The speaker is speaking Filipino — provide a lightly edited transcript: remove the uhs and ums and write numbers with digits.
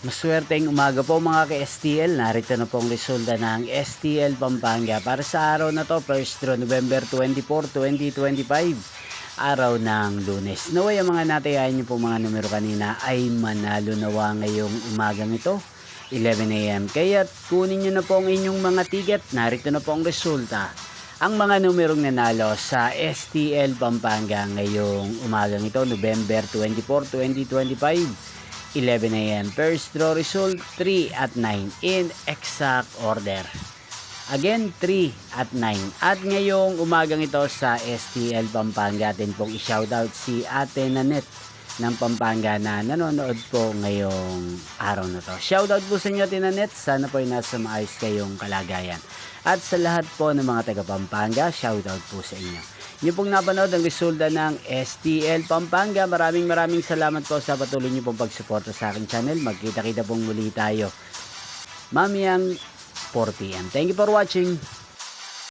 Maswerteng umaga po mga ka-STL. Narito na pong resulta ng STL Pampanga para sa araw na to, 1st November 24, 2025. Araw ng Lunes. Naway ang mga natayahan niyo po mga numero kanina ay manalo nawa ngayong umagang ito, 11 AM. Kaya kunin niyo na po ang inyong mga ticket. Narito na po ang resulta. Ang mga numerong nanalo sa STL Pampanga ngayong umagang ito, November 24, 2025. 11 AM. First draw result 3 at 9 in exact order. Again, 3 at 9. At ngayong umagang ito sa STL Pampanga, atin pong i-shoutout si Ate Nanet ng Pampanga na nanonood po ngayong araw na to. Shoutout po sa inyo, Ate Nanet. Sana po ay nasa maayos kayong kalagayan. At sa lahat po ng mga taga Pampanga, shoutout po sa inyo. Niyo pong napanood ang resulta ng STL Pampanga. Maraming salamat po sa patuloy niyo pong pagsuporta sa aking channel. Magkita-kita pong muli tayo mamayang 4 PM. Thank you for watching.